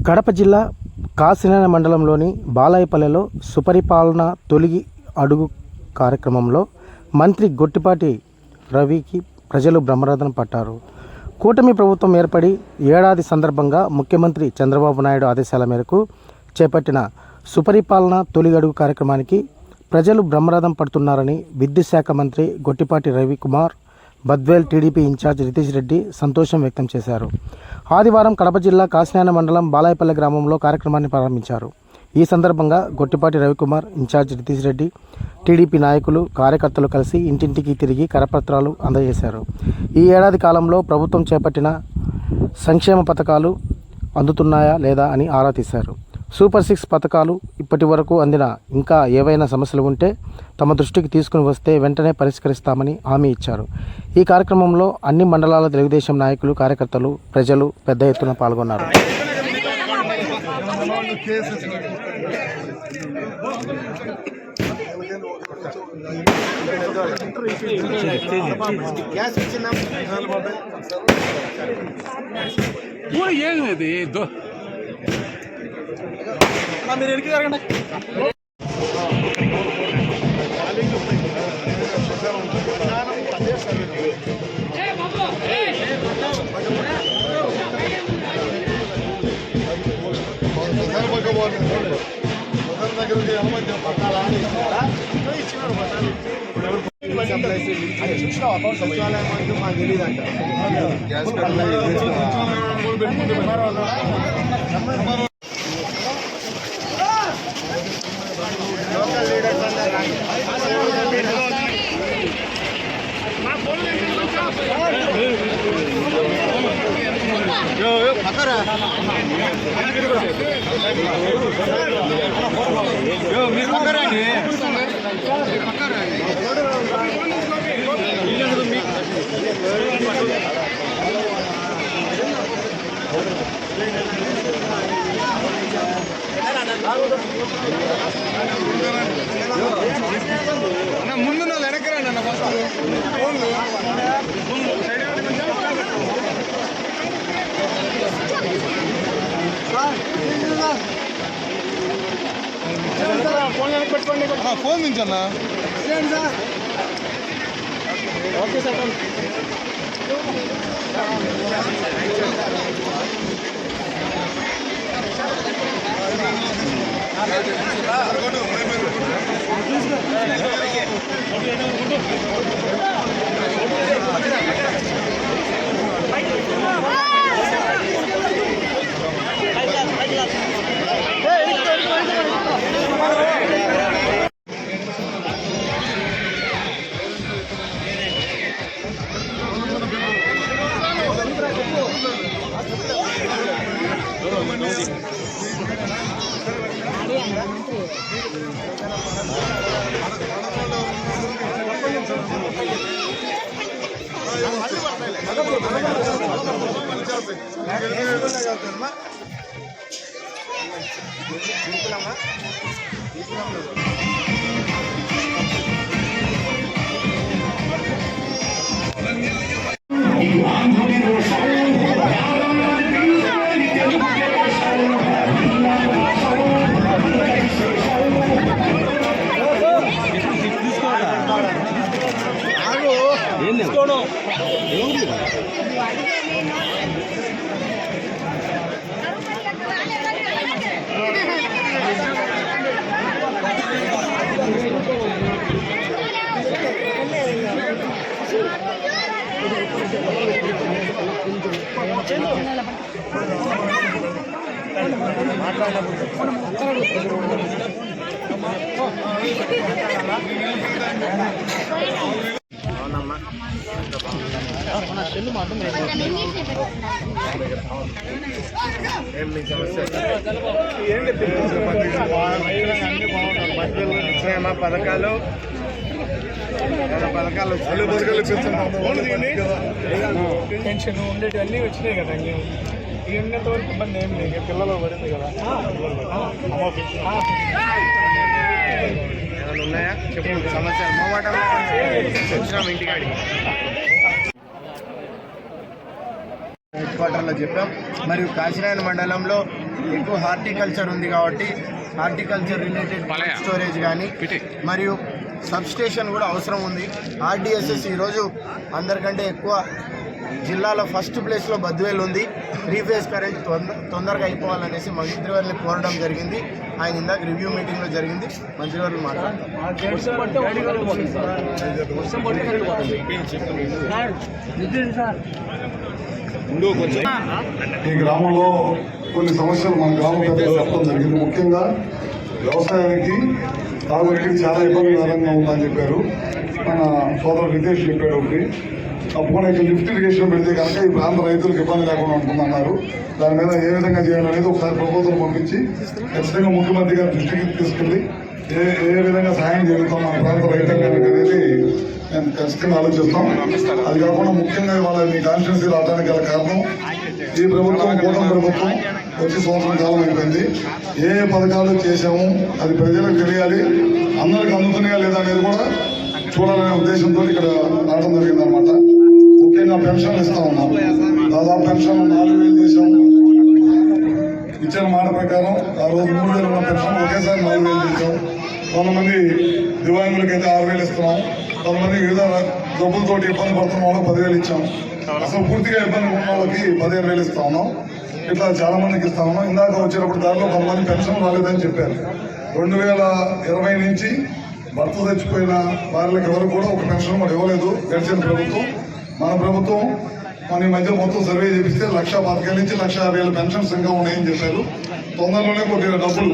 కడప జిల్లా కాసినేని మండలంలోని బాలాయపల్లెలో సుపరిపాలన తొలి అడుగు కార్యక్రమంలో మంత్రి గొట్టిపాటి రవికి ప్రజలు బ్రహ్మరథం పట్టారు. కూటమి ప్రభుత్వం ఏర్పడి ఏడాది సందర్భంగా ముఖ్యమంత్రి చంద్రబాబు నాయుడు ఆదేశాల మేరకు చేపట్టిన సుపరిపాలన తొలి అడుగు కార్యక్రమానికి ప్రజలు బ్రహ్మరథం పడుతున్నారని విద్యుత్ శాఖ మంత్రి గొట్టిపాటి రవికుమార్, బద్వేల్ టీడీపీ ఇన్ఛార్జ్ రితీష్ రెడ్డి సంతోషం వ్యక్తం చేశారు. ఆదివారం కడప జిల్లా కాసినేని మండలం బాలాయపల్లె గ్రామంలో కార్యక్రమాన్ని ప్రారంభించారు. ఈ సందర్భంగా గొట్టిపాటి రవికుమార్, ఇన్ఛార్జ్ రితీష్ రెడ్డి, టీడీపీ నాయకులు, కార్యకర్తలు కలిసి ఇంటింటికి తిరిగి కరపత్రాలు అందజేశారు. ఈ ఏడాది కాలంలో ప్రభుత్వం చేపట్టిన సంక్షేమ పథకాలు అందుతున్నాయా లేదా అని ఆరా తీశారు. సూపర్ 6 పథకాలు ఇప్పటి వరకు అందిన ఇంకా ఏవైనా సమస్యలు ఉంటే తమ దృష్టికి తీసుకుని వస్తే వెంటనే పరిష్కరిస్తామని హామీ ఇచ్చారు. ఈ కార్యక్రమంలో అన్ని మండలాల తెలుగుదేశం నాయకులు, కార్యకర్తలు, ప్రజలు పెద్ద ఎత్తున పాల్గొన్నారు. మీరు ఎడికి జరగండి. మాకు తెలియదంట. లోకల్ లీడర్స్ మీరు పక్కరండి. ముందు నా వెనకరండి అన్న ఫస్ట్ ఫోన్ నుంచి అన్న. Okay sir. మా పథకాలు పెన్షన్ ఉండేటివన్నీ వచ్చినాయి కదా. ఇవన్నత వరకు ఇబ్బంది ఏం లేదు. పిల్లలు పడింది కదా. ఏమైనా ఉన్నాయా చెప్పు సమస్యలు. మోమాటం వచ్చినాం ఇంటికాడికి. హెడ్ క్వార్టర్లో చెప్పాం. మరియు కాసినేని మండలంలో ఎక్కువ హార్టికల్చర్ ఉంది కాబట్టి హార్టికల్చర్ రిలేటెడ్ స్టోరేజ్ కానీ మరియు సబ్స్టేషన్ కూడా అవసరం ఉంది. ఆర్డీఎస్ఎస్ ఈరోజు అందరికంటే ఎక్కువ జిల్లాలో ఫస్ట్ ప్లేస్లో బద్వేల్ ఉంది. 3 ఫేజ్ కరెంట్ తొందరగా అయిపోవాలనేసి మంత్రివర్యులు కోరడం జరిగింది. ఆయన ఇందాక రివ్యూ మీటింగ్లో జరిగింది. మంత్రివర్యులు ఈ గ్రామంలో కొన్ని సమస్యలు మన గ్రామ పెద్దలు చెప్పడం జరిగింది. ముఖ్యంగా వ్యవసాయానికి తాగునీటికి చాలా ఇబ్బందికరంగా ఉందని చెప్పారు. మన సోదరుడు రితేష్ చెప్పాడు ఒకటి. తప్పకుండా ఇక్కడ లిఫ్ట్ ఇరిగేషన్ పెడితే కనుక ఈ ప్రాంత రైతులకు ఇబ్బంది లేకుండా ఉంటుందన్నారు. దాని మీద ఏ విధంగా చేయాలనేది ఒకసారి ప్రపోజల్ పంపించి ఖచ్చితంగా ముఖ్యమంత్రి గారి దృష్టికి తీసుకెళ్లి ఏ విధంగా సహాయం జరుగుతాం మన ప్రాంత రైతాంగానికి అనేది నేను ఖచ్చితంగా ఆలోచిస్తాం. అది కాకుండా ముఖ్యంగా ఇవాళ మీ కాన్స్టిట్యున్సీ రావడానికి గల కారణం ఈ ప్రభుత్వం కూటమి ప్రభుత్వం వచ్చి సంవత్సరం కాలం అయిపోయింది. ఏ పథకాలు చేశాము అది ప్రజలకు తెలియాలి, అందరికి అందుతున్నాయా లేదా అనేది కూడా చూడాలనే ఉద్దేశంతో ఇక్కడ రావడం జరిగిందనమాట. ముఖ్యంగా పెన్షన్లు ఇస్తా ఉన్నాం. దాదాపు పెన్షన్ 4,000 చేశాము. ఇచ్చిన మాట ప్రకారం ఆ రోజు 3,000 ఉన్న పెన్షన్ ఒకేసారి 4,000 చేశాం. కొంతమంది దివ్యాంగులకైతే 6,000 ఇస్తున్నాం. కొంతమంది వివిధ జబ్బులతోటి ఇబ్బంది పడుతున్న వాళ్ళకి 10,000 ఇచ్చాం. అసలు పూర్తిగా ఇబ్బంది ఉన్న వాళ్ళకి 15,000 ఇస్తా ఉన్నాం. ఇట్లా చాలా మందికి ఇస్తా ఉన్నాం. ఇందాక వచ్చేటప్పుడు దారిలో కొంతమంది పెన్షన్ రాలేదని చెప్పారు. 2020 నుంచి భర్త చచ్చిపోయిన వారికి ఎవరు కూడా ఒక పెన్షన్ కూడా ఇవ్వలేదు గడిచిన ప్రభుత్వం. మన ప్రభుత్వం మన ఈ మధ్య మొత్తం సర్వే చేపిస్తే 1,25,000 నుంచి 1,50,000 పెన్షన్స్ ఇంకా ఉన్నాయని చెప్పారు. తొందరలోనే కొద్దిగా డబ్బులు